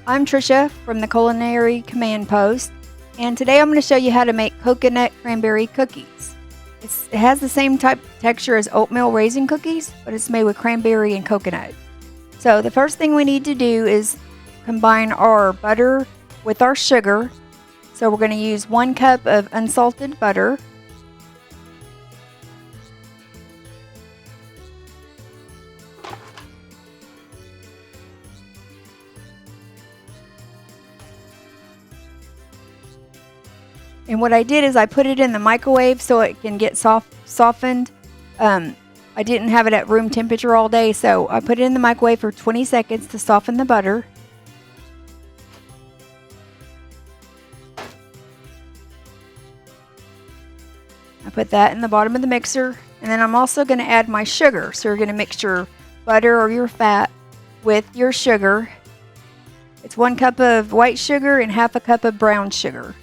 I'm Tricia from the Culinary Command Post, and today I'm going to show you how to make coconut cranberry cookies. It has the same type of texture as oatmeal raisin cookies, but it's made with cranberry and coconut. So the first thing we need to do is combine our butter with our sugar. So we're going to use 1 cup of unsalted butter. And what I did is I put it in the microwave so it can get softened. I didn't have it at room temperature all day, so I put it in the microwave for 20 seconds to soften the butter. I put that in the bottom of the mixer, and then I'm also going to add my sugar. So you're going to mix your butter or your fat with your sugar. It's 1 cup of white sugar and half a cup of brown sugar.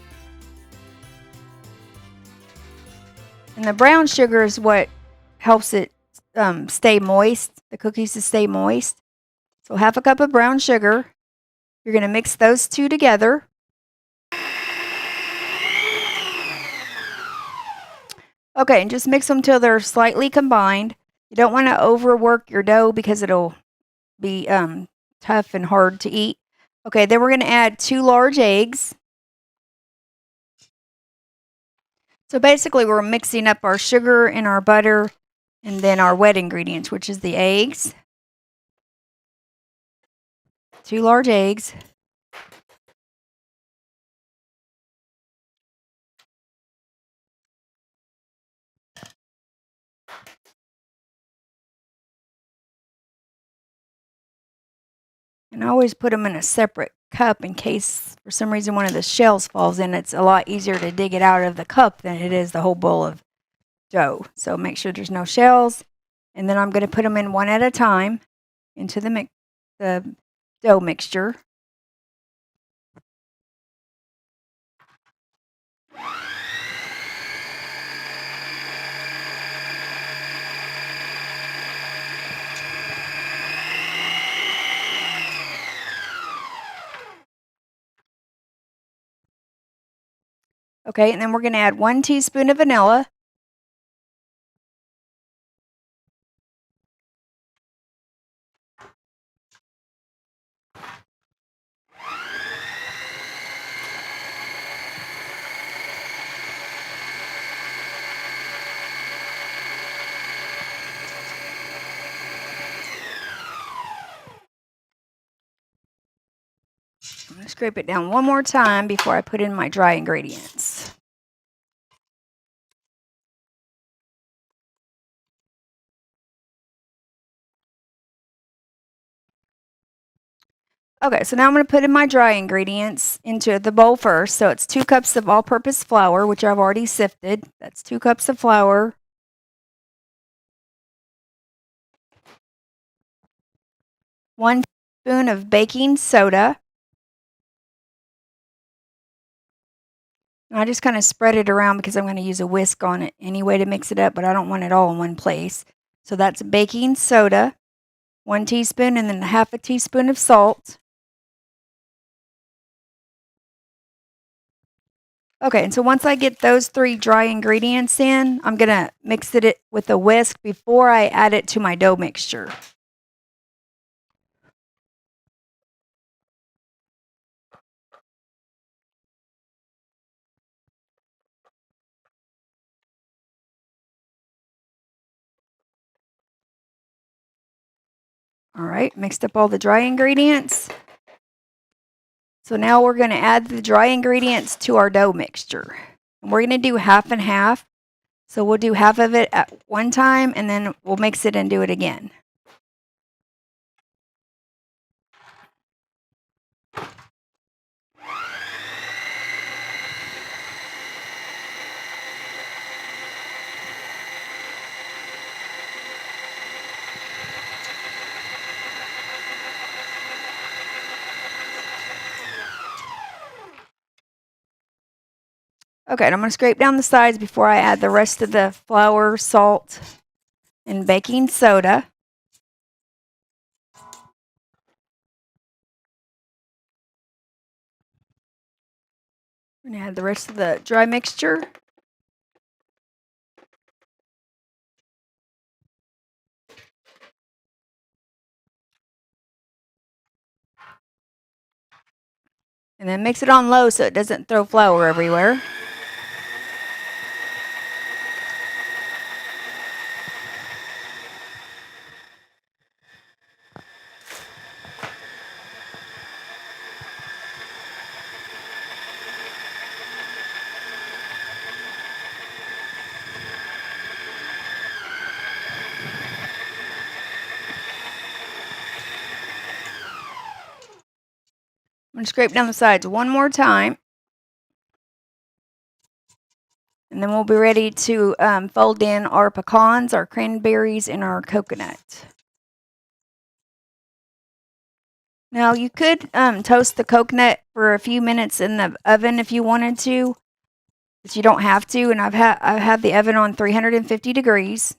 And the brown sugar is what helps it stay moist, the cookies to stay moist. So half a cup of brown sugar. You're going to mix those two together. Okay, and just mix them till they're slightly combined. You don't want to overwork your dough because it'll be tough and hard to eat. Okay, then we're going to add 2 large eggs. So basically we're mixing up our sugar and our butter and then our wet ingredients, which is the eggs. 2 large eggs. And I always put them in a separate cup in case for some reason one of the shells falls in. It's a lot easier to dig it out of the cup than it is the whole bowl of dough. So make sure there's no shells. And then I'm going to put them in one at a time into the dough mixture. Okay, and then we're going to add 1 teaspoon of vanilla. I'm going to scrape it down one more time before I put in my dry ingredients. Okay, so now I'm going to put in my dry ingredients into the bowl first. So it's 2 cups of all-purpose flour, which I've already sifted. That's 2 cups of flour. 1 teaspoon of baking soda. And I just kind of spread it around because I'm going to use a whisk on it anyway to mix it up, but I don't want it all in one place. So that's baking soda, 1 teaspoon, and then half a teaspoon of salt. Okay, and so once I get those 3 dry ingredients in, I'm going to mix it with a whisk before I add it to my dough mixture. All right, mixed up all the dry ingredients. So now we're going to add the dry ingredients to our dough mixture. And we're going to do half and half. So we'll do half of it at one time, and then we'll mix it and do it again. Okay, and I'm going to scrape down the sides before I add the rest of the flour, salt, and baking soda. We're going to add the rest of the dry mixture. And then mix it on low so it doesn't throw flour everywhere. I'm going to scrape down the sides one more time. And then we'll be ready to fold in our pecans, our cranberries, and our coconut. Now, you could toast the coconut for a few minutes in the oven if you wanted to, but you don't have to. And I have the oven on 350 degrees.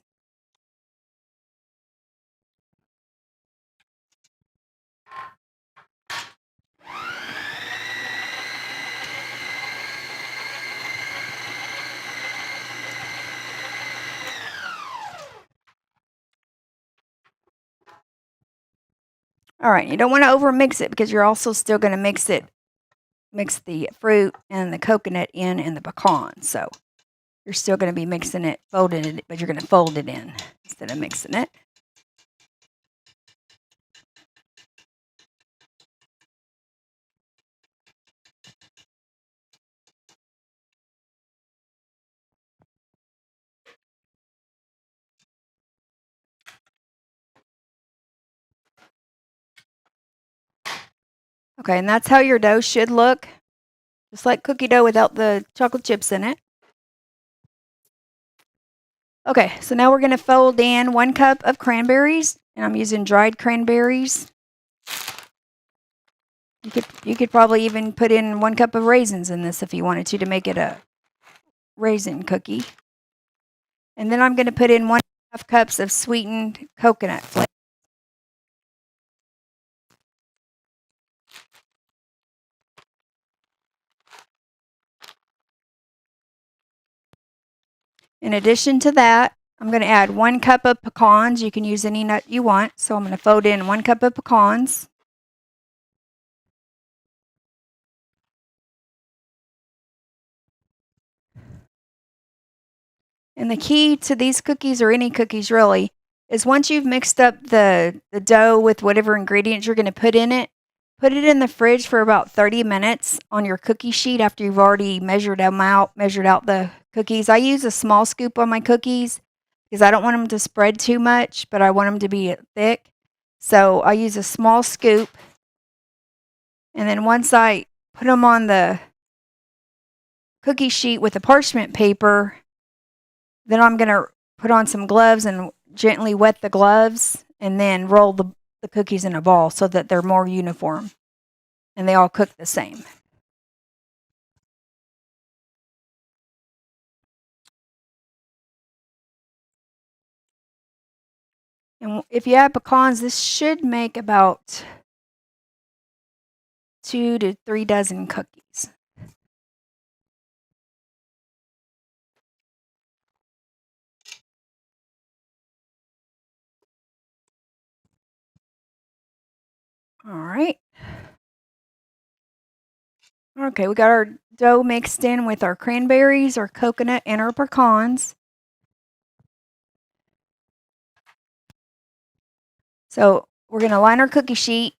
All right, you don't want to over mix it because you're also still going to mix the fruit and the coconut in and the pecan. So you're still going to be mixing it, folding it, but you're going to fold it in instead of mixing it. Okay, and that's how your dough should look. Just like cookie dough without the chocolate chips in it. Okay, so now we're going to fold in 1 cup of cranberries, and I'm using dried cranberries. You could probably even put in 1 cup of raisins in this if you wanted to make it a raisin cookie. And then I'm going to put in 1.5 cups of sweetened coconut flakes. In addition to that, I'm going to add 1 cup of pecans. You can use any nut you want. So I'm going to fold in 1 cup of pecans. And the key to these cookies, or any cookies really, is once you've mixed up the dough with whatever ingredients you're going to put in it, put it in the fridge for about 30 minutes on your cookie sheet after you've already measured out the cookies. I use a small scoop on my cookies because I don't want them to spread too much, but I want them to be thick. So I use a small scoop. And then once I put them on the cookie sheet with the parchment paper, then I'm going to put on some gloves and gently wet the gloves and then roll the cookies in a ball so that they're more uniform and they all cook the same. And if you add pecans, this should make about 2 to 3 dozen cookies. All right. Okay, we got our dough mixed in with our cranberries, our coconut, and our pecans. So we're going to line our cookie sheet.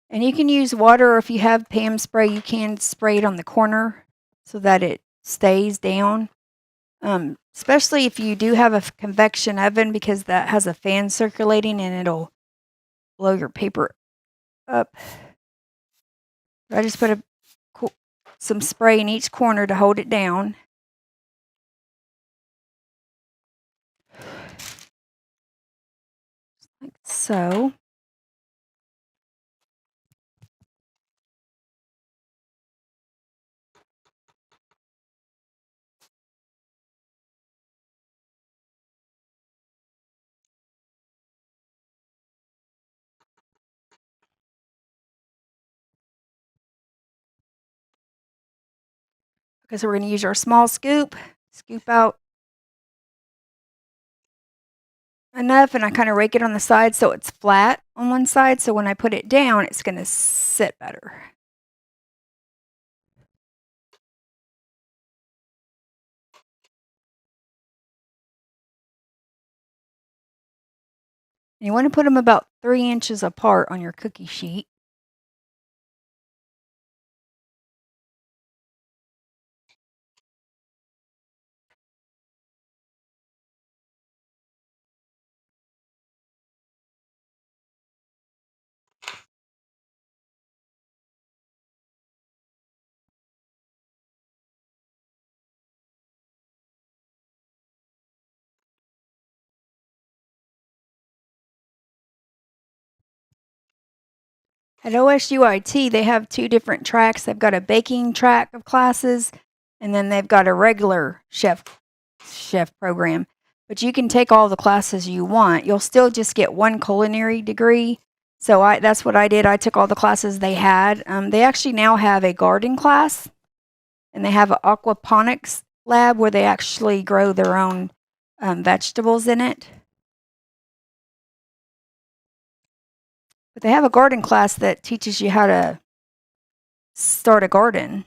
And you can use water, or if you have Pam spray, you can spray it on the corner so that it stays down. Especially if you do have a convection oven, because that has a fan circulating and it'll blow your paper up. I just put some spray in each corner to hold it down. Like so. because we're going to use our small scoop. Scoop out enough, and I kind of rake it on the side so it's flat on one side, so when I put it down, it's going to sit better. And you want to put them about 3 inches apart on your cookie sheet. At OSUIT, they have 2 different tracks. They've got a baking track of classes, and then they've got a regular chef program. But you can take all the classes you want. You'll still just get 1 culinary degree. So that's what I did. I took all the classes they had. They actually now have a garden class, and they have an aquaponics lab where they actually grow their own vegetables in it. But they have a garden class that teaches you how to start a garden.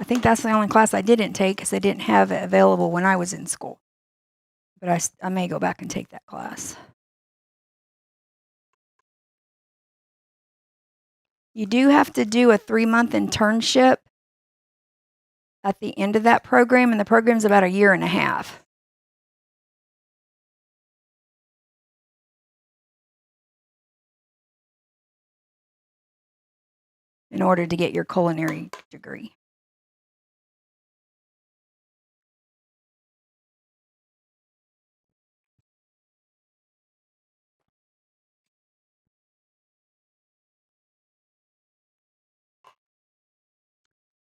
I think that's the only class I didn't take because they didn't have it available when I was in school. But I may go back and take that class. You do have to do a 3-month internship at the end of that program, and the program's about 1.5 years. In order to get your culinary degree.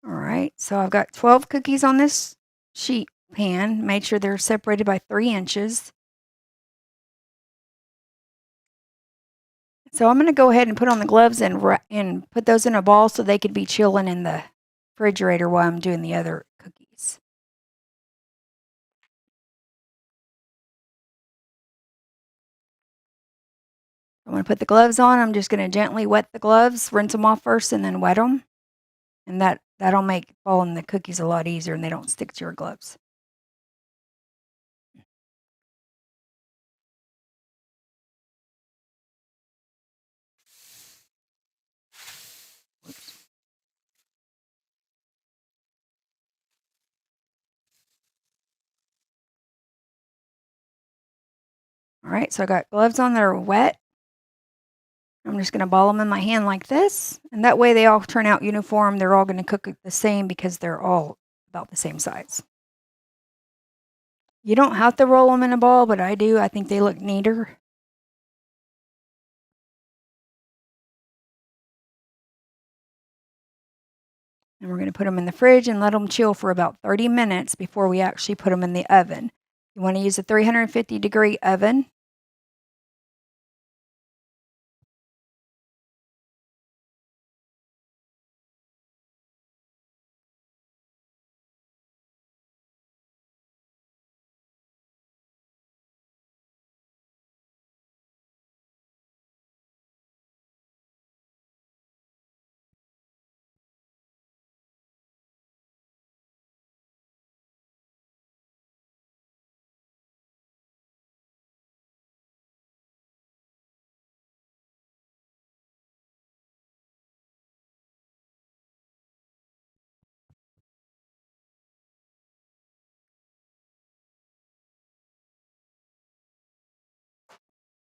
All right, so I've got 12 cookies on this sheet pan. Made sure they're separated by 3 inches. So I'm going to go ahead and put on the gloves and put those in a ball so they could be chilling in the refrigerator while I'm doing the other cookies. I'm going to put the gloves on. I'm just going to gently wet the gloves, rinse them off first, and then wet them. And that'll make balling the cookies a lot easier and they don't stick to your gloves. All right, so I got gloves on that are wet. I'm just going to ball them in my hand like this, and that way they all turn out uniform. They're all going to cook the same because they're all about the same size. You don't have to roll them in a ball, but I do. I think they look neater. And we're going to put them in the fridge and let them chill for about 30 minutes before we actually put them in the oven. You want to use a 350-degree oven.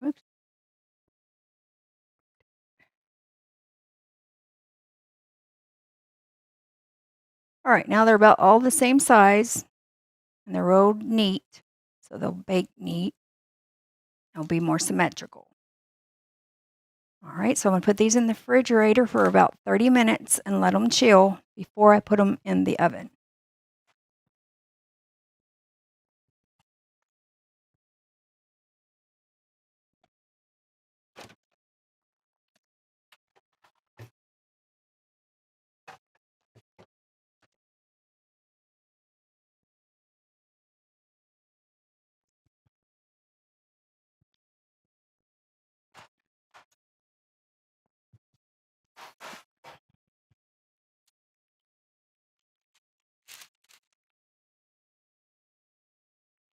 Oops. All right, now they're about all the same size, and they're rolled neat, so they'll bake neat. They'll be more symmetrical. All right, so I'm going to put these in the refrigerator for about 30 minutes and let them chill before I put them in the oven.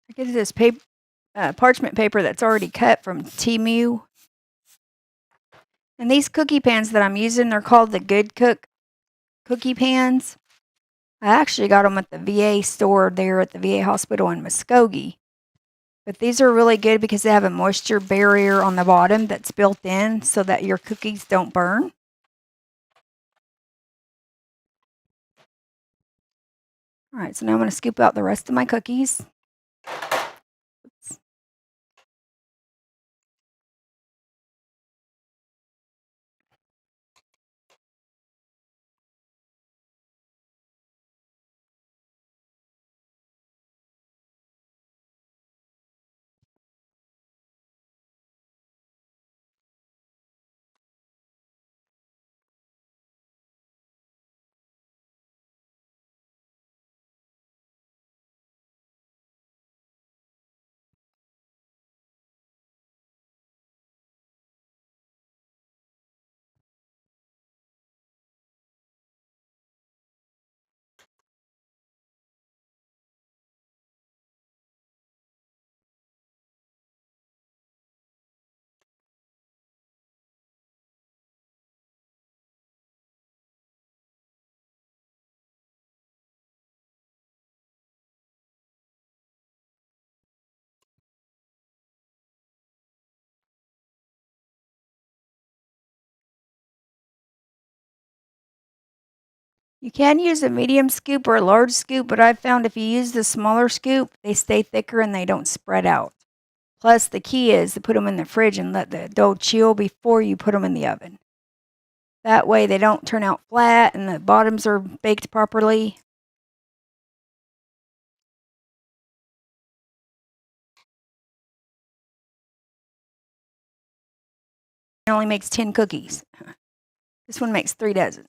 I get this paper, parchment paper that's already cut from Temu. And these cookie pans that I'm using, they're called the Good Cook cookie pans. I actually got them at the VA store there at the VA hospital in Muskogee. But these are really good because they have a moisture barrier on the bottom that's built in so that your cookies don't burn. All right, so now I'm going to scoop out the rest of my cookies. Oops. You can use a medium scoop or a large scoop, but I've found if you use the smaller scoop, they stay thicker and they don't spread out. Plus, the key is to put them in the fridge and let the dough chill before you put them in the oven. That way they don't turn out flat and the bottoms are baked properly. It only makes 10 cookies. This one makes 3 dozen.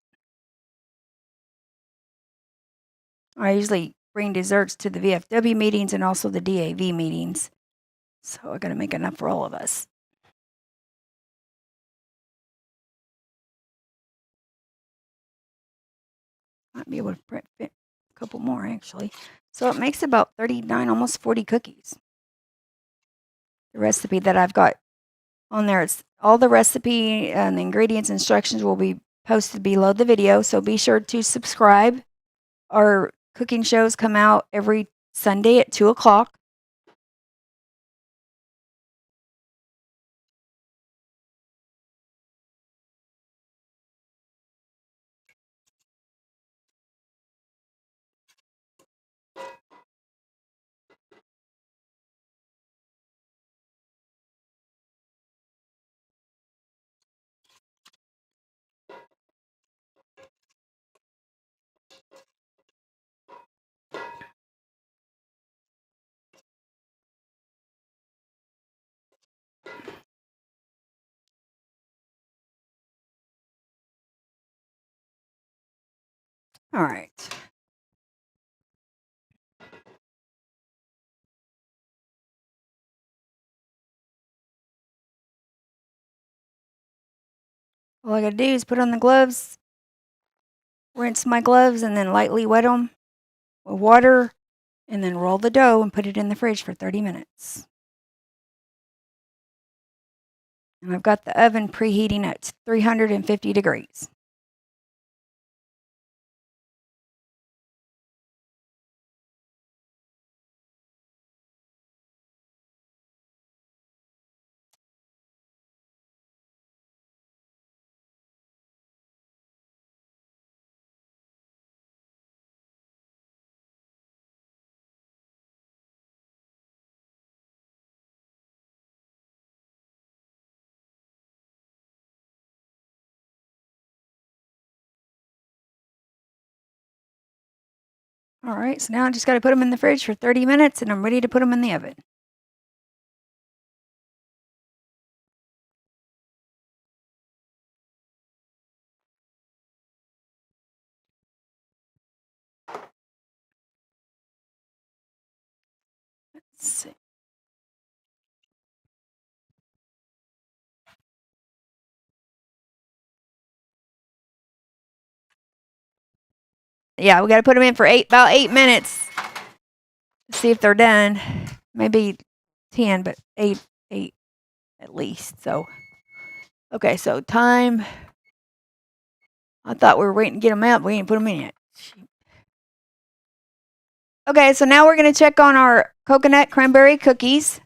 I usually bring desserts to the VFW meetings and also the DAV meetings. So I got to make enough for all of us. Might be able to fit a couple more actually. So it makes about 39, almost 40 cookies. The recipe that I've got on there, it's all the recipe and the ingredients instructions will be posted below the video. So be sure to subscribe. Our cooking shows come out every Sunday at 2 o'clock. All right. All I got to do is put on the gloves, rinse my gloves, and then lightly wet them with water, and then roll the dough and put it in the fridge for 30 minutes. And I've got the oven preheating at 350 degrees. All right, so now I just got to put them in the fridge for 30 minutes and I'm ready to put them in the oven. Let's see. Yeah, we got to put them in for about 8 minutes. See if they're done. maybe 10, but 8 at least. So, okay, so time. I thought we were waiting to get them out, but we ain't put them in yet. Okay, so now we're going to check on our coconut cranberry cookies.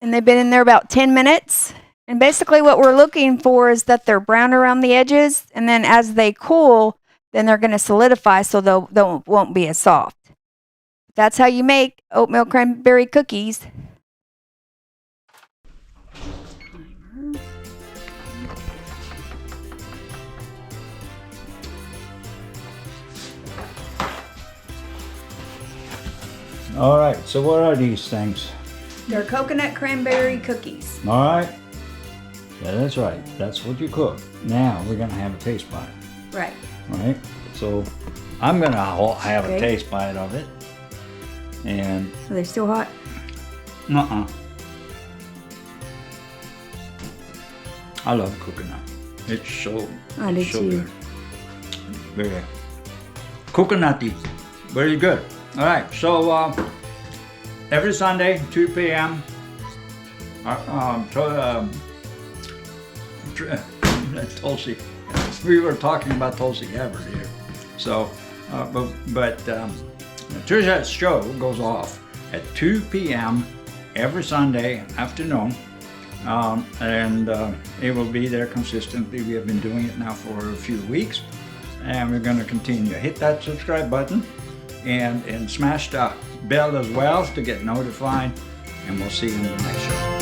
And they've been in there about 10 minutes. And basically what we're looking for is that they're brown around the edges, and then as they cool, then they're going to solidify so they won't be as soft. That's how you make oatmeal cranberry cookies. All right, so what are these things? They're coconut cranberry cookies. All right. Yeah, that's right. That's what you cook. Now we're gonna have a taste bite. Right. All right. So I'm gonna have a taste bite of it. And Are they still hot? I love coconut. It's so I do too. good. Very coconutty. Very good. All right. So every Sunday, 2 p.m. Tulsi. We were talking about Tulsi Gabbard here. So, but Tricia's show goes off at 2 p.m. every Sunday afternoon, and it will be there consistently. We have been doing it now for a few weeks, and we're going to continue. Hit that subscribe button and smash the bell as well to get notified, and we'll see you in the next show.